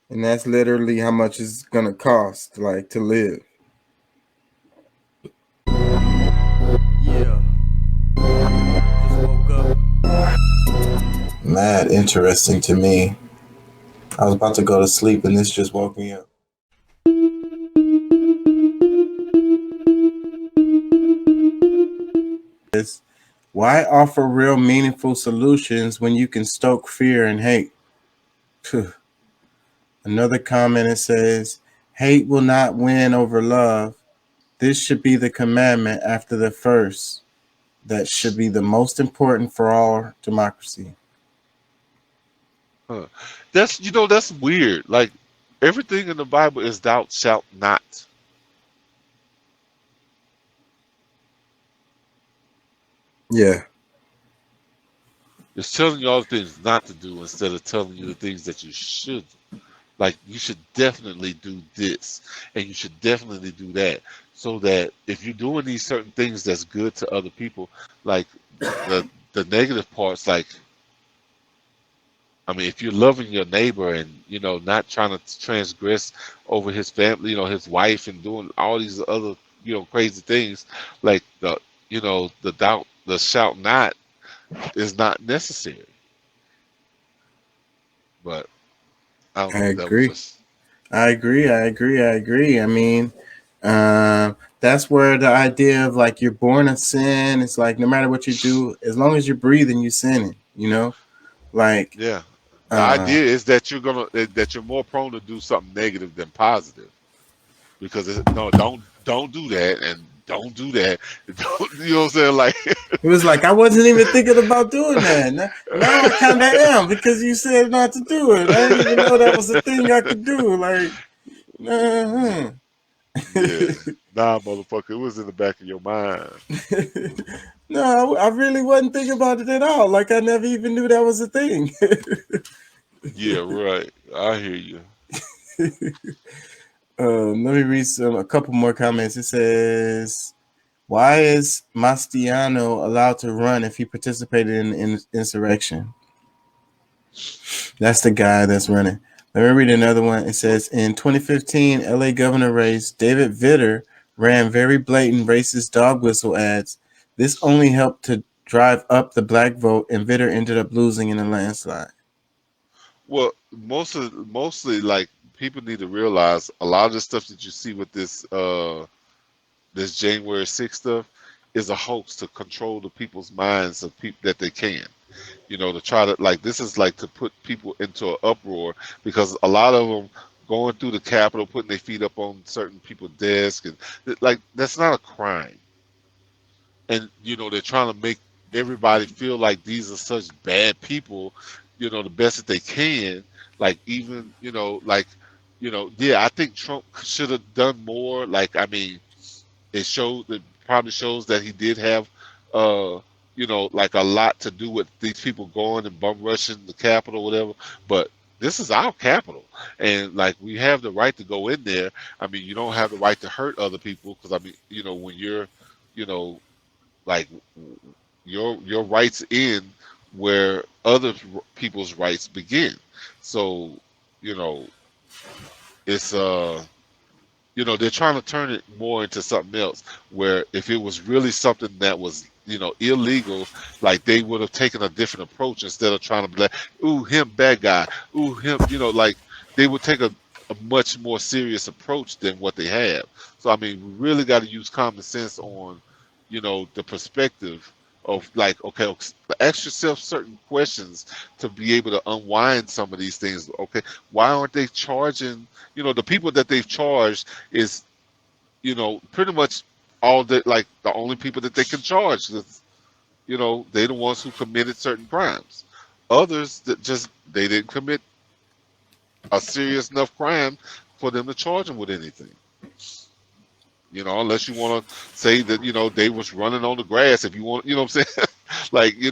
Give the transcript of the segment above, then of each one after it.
And that's literally how much it's gonna cost, like, to live. Yeah, just woke up. Mad interesting to me. I was about to go to sleep and this just woke me up. Why offer real meaningful solutions when you can stoke fear and hate? Another comment, it says, hate will not win over love. This should be the commandment after the first. That should be the most important for all democracy. Huh. That's weird. Like everything in the Bible is thou shalt not. Yeah, It's telling you all the things not to do instead of telling you the things that you should. Like you should definitely do this and you should definitely do that. So that if you're doing these certain things that's good to other people, like the negative parts, like I mean, if you're loving your neighbor and not trying to transgress over his family, his wife, and doing all these other crazy things, like the doubt, the shout not is not necessary. But I don't I know. That was agree. just I agree. I agree. I agree. I mean, that's where the idea of like you're born a sin. It's like no matter what you do, as long as you're breathing, you sinning. You know, like yeah. The uh, idea is that that you're more prone to do something negative than positive because no, don't do that and don't do that. Don't, you know what I'm saying? Like it was like I wasn't even thinking about doing that. Now I kind of am because you said not to do it. I didn't even know that was a thing I could do. Like, uh-huh. yeah, nah, motherfucker, it was in the back of your mind. No, I really wasn't thinking about it at all. Like I never even knew that was a thing. Yeah, right. I hear you. Let me read a couple more comments. It says, "Why is Mastiano allowed to run if he participated in insurrection?" That's the guy that's running. Let me read another one. It says, "In 2015 LA governor race, David Vitter ran very blatant racist dog whistle ads. This only helped to drive up the black vote, and Vitter ended up losing in a landslide." Well, mostly like people need to realize a lot of the stuff that you see with this January 6th stuff is a hoax to control the people's minds of people that they can. To try to like this is like to put people into an uproar because a lot of them going through the Capitol, putting their feet up on certain people's desks, and like that's not a crime. And they're trying to make everybody feel like these are such bad people, the best that they can. Like even like yeah, I think Trump should have done more. Like I mean, it probably shows that he did have like a lot to do with these people going and bum rushing the Capitol, whatever. But this is our capital, and like we have the right to go in there. I mean, you don't have the right to hurt other people because I mean, when you're, you know, like your rights end where other people's rights begin. So, you know, it's they're trying to turn it more into something else where if it was really something that was illegal, like they would have taken a different approach instead of trying to be like, ooh, him bad guy, ooh, him, like they would take a much more serious approach than what they have. So I mean, we really got to use common sense on the perspective of like, okay, ask yourself certain questions to be able to unwind some of these things. Okay, why aren't they charging the people that they've charged is pretty much all that, like the only people that they can charge. 'Cause, they're the ones who committed certain crimes. Others that just they didn't commit a serious enough crime for them to charge them with anything. Unless you want to say that they was running on the grass. If you want, what I'm saying, like they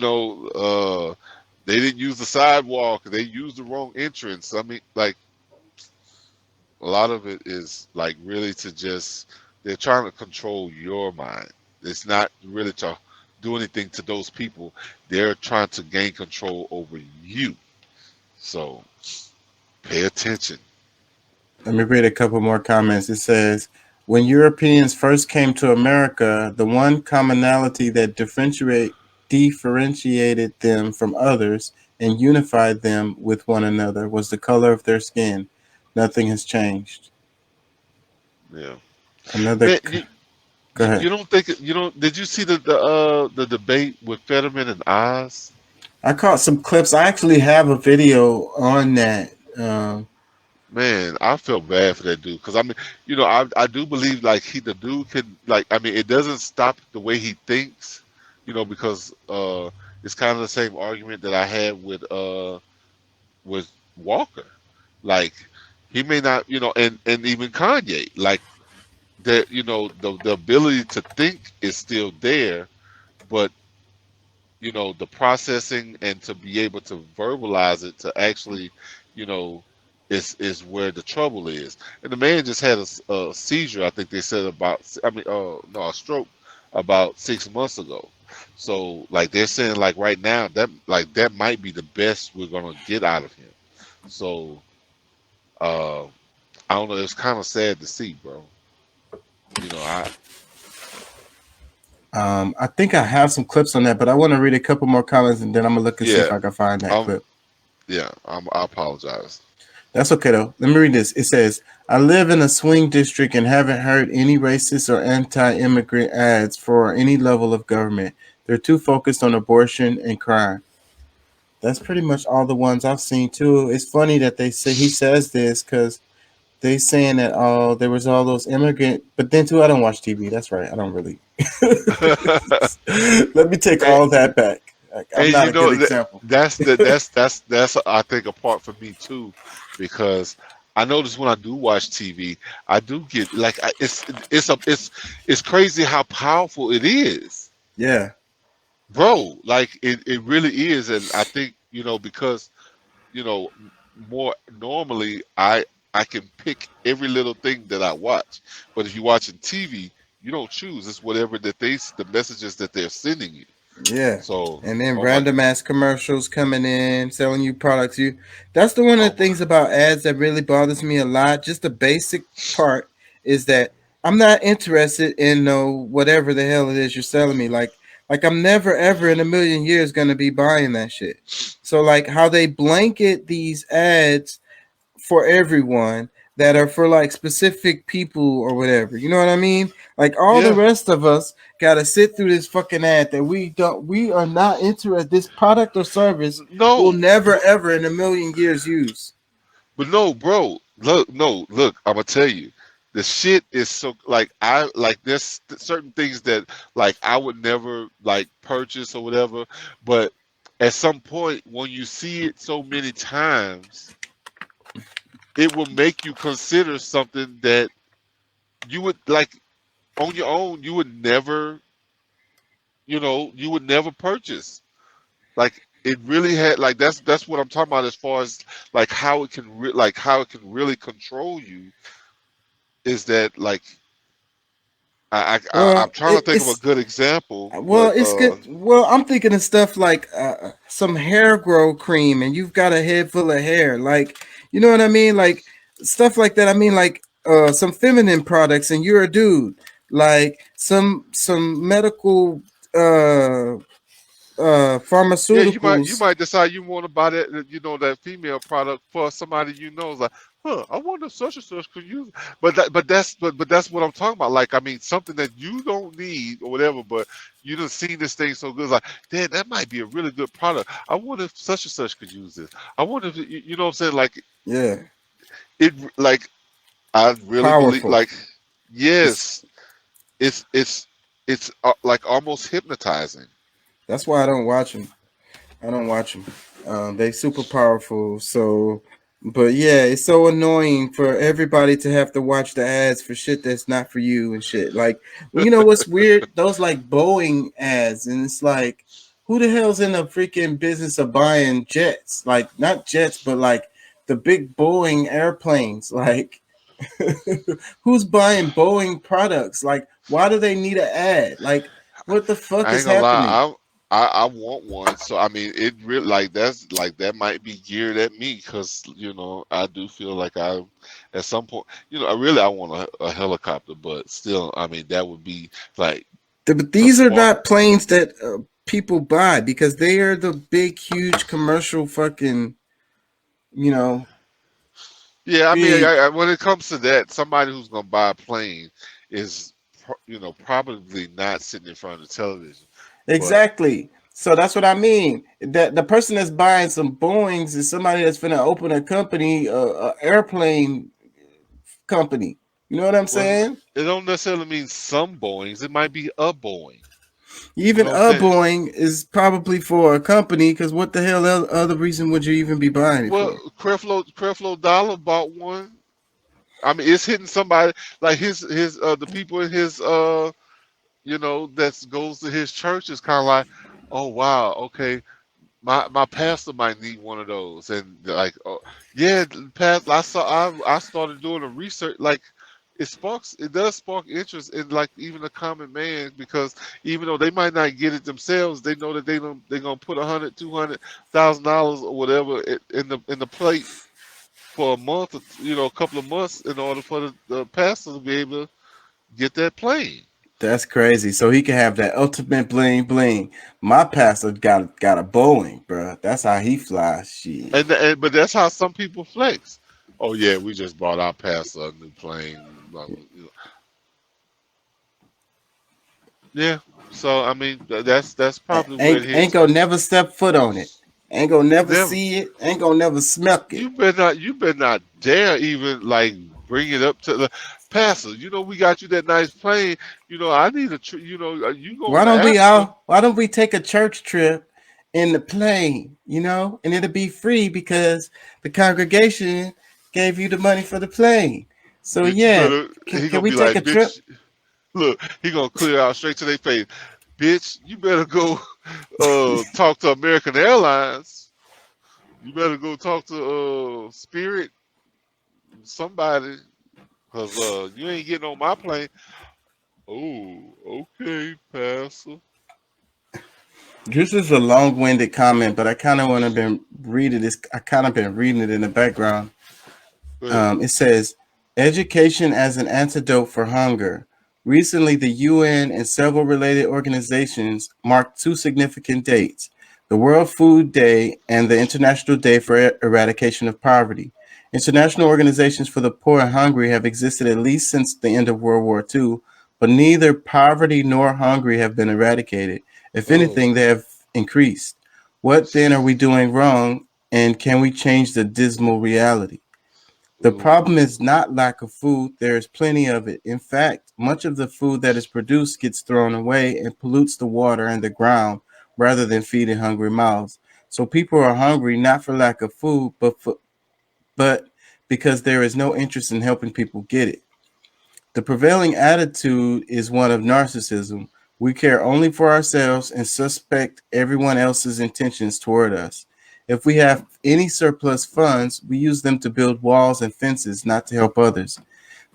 didn't use the sidewalk. They used the wrong entrance. I mean, like a lot of it is like really to just they're trying to control your mind. It's not really to do anything to those people. They're trying to gain control over you. So pay attention. Let me read a couple more comments. It says, when Europeans first came to America, the one commonality that differentiated them from others and unified them with one another was the color of their skin. Nothing has changed. Yeah, Another, man. go You ahead. don't think you don't? Did you see the debate with Fetterman and Oz? I caught some clips. I actually have a video on that. Man, I felt bad for that dude because I mean, I do believe like the dude can like I mean it doesn't stop the way he thinks, because it's kind of the same argument that I had with Walker. Like he may not, and even Kanye, like that, the ability to think is still there, but the processing and to be able to verbalize it to actually, you know, is where the trouble is. And the man just had a seizure. I think they said about, I mean, no, a stroke about 6 months ago. So like they're saying like right now that might be the best we're gonna get out of him. So uh, I don't know. It's kind of sad to see, bro. I I think I have some clips on that, but I want to read a couple more comments and then I'm gonna look and see if yeah, I can find that um, clip. I apologize. That's okay though. Let me read this. It says, I live in a swing district and haven't heard any racist or anti immigrant ads for any level of government. They're too focused on abortion and crime. That's pretty much all the ones I've seen too. It's funny that they say he says this because they saying that there was all those immigrant, but then too I don't watch TV. That's right. I don't really. Let me take and, all that back. Like, I'm and not a good example. that's I think a part for me too, because I notice when I do watch TV, I do get like it's crazy how powerful it is, Yeah. bro. Like it really is, and I think because you know more normally I can pick every little thing that I watch, but if you're watching TV, you don't choose. It's whatever the messages that they're sending you. Yeah. So, And then oh my, random ass commercials coming in, selling you products. That's the one of oh the my, things about ads that really bothers me a lot. Just the basic part is that I'm not interested in no whatever the hell it is you're selling me. Like I'm never ever in a million years gonna be buying that shit. So like how they blanket these ads for everyone that are for like specific people or whatever. You know what I mean? Like all the yeah, rest of us gotta sit through this fucking ad that we are not interested. This product or service will no, never ever in a million years use. but no, bro. Look, no, look. I'm gonna tell you, the shit is so like I like there's certain things that like I would never like purchase or whatever, but at some point when you see it so many times, it will make you consider something that you would like on your own. You would never purchase. Like it really had like that's what I'm talking about as far as like how it can really control you is that like I'm Well, trying to think of a good example, but it's good. Well, I'm thinking of stuff like some hair grow cream, and you've got a head full of hair. Like, you know what I mean? Like stuff like that. I mean, like some feminine products, and you're a dude. Like some medical yeah, you pharmaceuticals. might decide you want to buy that female product for somebody it's like, I wonder if such and such could use it. But that's what I'm talking about. Like I mean something that you don't need or whatever, but you done seen this thing so good, it's like, damn, that might be a really good product. I wonder if such and such could use this. I wonder if you know what I'm saying? Like Yeah, it like I really believe powerful. like It's yes, it's like almost hypnotizing. that's why I don't watch them. I don't watch them. They super powerful. So, but yeah, it's so annoying for everybody to have to watch the ads for shit that's not for you and shit. Like, well, you know what's weird? Those like Boeing ads, and it's like, who the hell's in the freaking business of buying jets? Like, not jets, but like the big Boeing airplanes. Like, who's buying Boeing products? Like, why do they need an ad? Like, what the fuck I ain't is gonna happening? lie. I want one. So I mean, it really like that's like that might be geared at me because I do feel like I at some point I want a helicopter, but still I mean that would be like But to these are spark. not planes that people buy because they are the big, huge commercial fucking, you know, Yeah, I mean, big. when it comes to that, somebody who's gonna buy a plane is probably not sitting in front of the television, but Exactly. So that's what I mean. That the person that's buying some Boeings is somebody that's finna open a company, a airplane company. You know what I'm well, saying? it don't necessarily mean some Boeings. It might be a Boeing. You Even know what I'm a saying? Boeing is probably for a company because what the hell other reason would you even be buying it Well, for? Creflo Dollar bought one. I mean, it's hitting somebody like his the people in his that goes to his church is kind of like, oh wow, okay, my pastor might need one of those, and like, oh yeah, past I started doing a research like. It does spark interest in like even a common man because even though they might not get it themselves, they know that they're gonna put 100, $200,000 or whatever in the plate for a month, or, a couple of months in order for the pastor to be able to get that plane. That's crazy. So he can have that ultimate bling bling. My pastor got a Boeing, bro. That's how he flies. Shit. But that's how some people flex. Oh yeah, we just bought our pastor a new plane. Blah, blah, Yeah. So I mean, that's probably where it Ain't hits. gonna never step foot on it. Ain't gonna never Never. see it. Ain't gonna never smell it. You better not dare even like bring it up to the pastor. We got you that nice plane. I need a. You Why gonna don't we ask for. all? Why don't we take a church trip in the plane? And it'll be free because the congregation gave you the money for the plane. So Bitch, you yeah, better. He can gonna we be take like, a trip? bitch. Look, he gonna clear out straight to their face. Bitch, you better go talk to American Airlines. You better go talk to Spirit, somebody, cause you ain't getting on my plane. Oh, okay, Pastor. This is a long-winded comment, but I kind of want to been reading this. I kind of been reading it in the background. Go ahead. It says, education as an antidote for hunger. Recently, the UN and several related organizations marked two significant dates: the World Food Day and the International Day for Eradication of Poverty. International organizations for the poor and hungry have existed at least since the end of World War II, but neither poverty nor hungry have been eradicated. If Oh, anything, they have increased. What then are we doing wrong, and can we change the dismal reality? The problem ooh, is not lack of food, there is plenty of it. In fact, much of the food that is produced gets thrown away and pollutes the water and the ground rather than feeding hungry mouths. So people are hungry not for lack of food, but because there is no interest in helping people get it. The prevailing attitude is one of narcissism. We care only for ourselves and suspect everyone else's intentions toward us. If we have any surplus funds, we use them to build walls and fences, not to help others.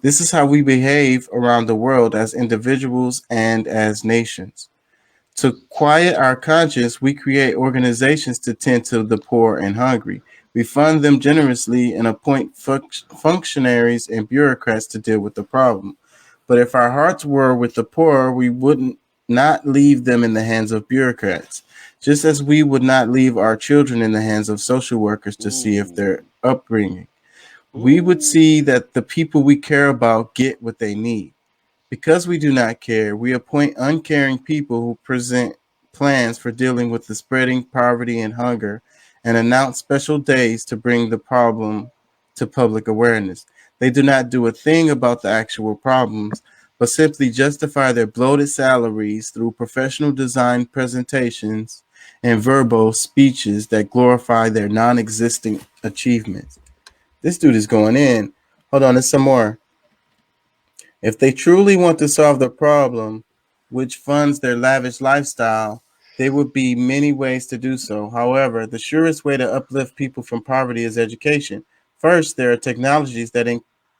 This is how we behave around the world as individuals and as nations. To quiet our conscience, we create organizations to tend to the poor and hungry. We fund them generously and appoint functionaries and bureaucrats to deal with the problem. But if our hearts were with the poor, we wouldn't not leave them in the hands of bureaucrats, just as we would not leave our children in the hands of social workers to see if ooh, their upbringing. We would ooh. see that the people we care about get what they need. Because we do not care, we appoint uncaring people who present plans for dealing with the spreading poverty and hunger and announce special days to bring the problem to public awareness. They do not do a thing about the actual problems, but simply justify their bloated salaries through professional design presentations and verbal speeches that glorify their non existing achievements. This dude is going in. Hold on, there's some more. If they truly want to solve the problem, which funds their lavish lifestyle, there would be many ways to do so. However, the surest way to uplift people from poverty is education. First, there are technologies that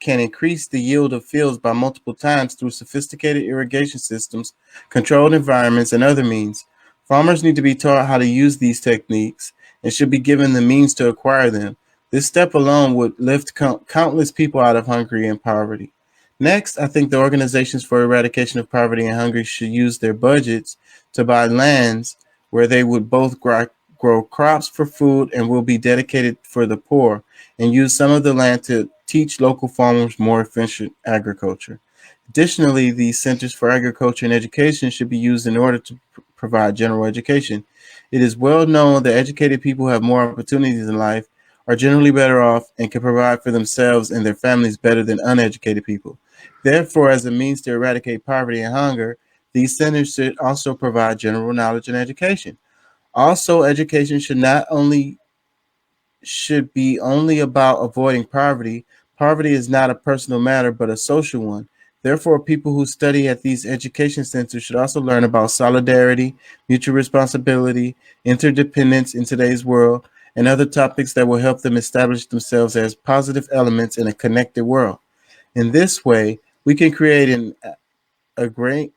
can increase the yield of fields by multiple times through sophisticated irrigation systems, controlled environments, and other means. Farmers need to be taught how to use these techniques and should be given the means to acquire them. This step alone would lift countless people out of hunger and poverty. Next, I think the organizations for eradication of poverty and hunger should use their budgets to buy lands where they would both grow crops for food and will be dedicated for the poor, and use some of the land to teach local farmers more efficient agriculture. Additionally, these centers for agriculture and education should be used in order to provide general education. It is well known that educated people have more opportunities in life, are generally better off, and can provide for themselves and their families better than uneducated people. Therefore, as a means to eradicate poverty and hunger, these centers should also provide general knowledge and education. Also, education should be only about avoiding poverty. Poverty is not a personal matter, but a social one. Therefore, people who study at these education centers should also learn about solidarity, mutual responsibility, interdependence in today's world, and other topics that will help them establish themselves as positive elements in a connected world. In this way, we can create an agrarian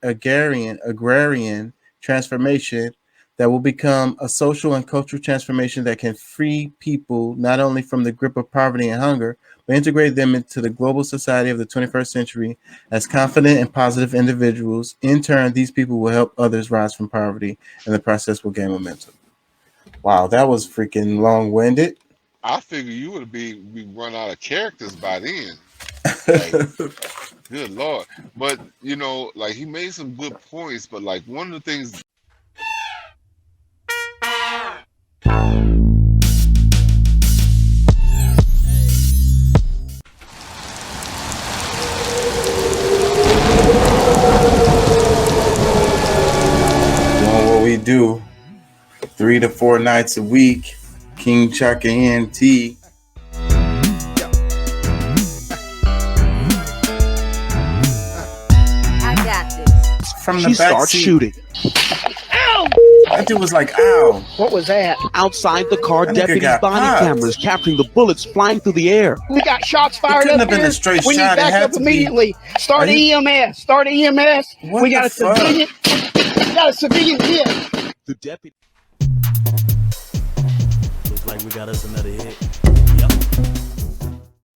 transformation that will become a social and cultural transformation that can free people not only from the grip of poverty and hunger, but integrate them into the global society of the 21st century as confident and positive individuals. In turn, these people will help others rise from poverty, and the process will gain momentum. Wow, that was freaking long-winded. I figure you would be run out of characters by then. Like, good Lord. But you know, like he made some good points, but like one of the things Doing what we do 3 to 4 nights a week. King Chaka ENT. I got this. From the She back starts seat. shooting. That dude was like, ow. What was that? Outside the car, That nigga deputies' got body popped. cameras capturing the bullets flying through the air. We got shots fired couldn't up have been here. a straight We need shot. It had backup to be- immediately. Start Are you- EMS. Start EMS. What We got the a fuck? civilian. We got a civilian hit. The deputy. Looks like we got us another hit.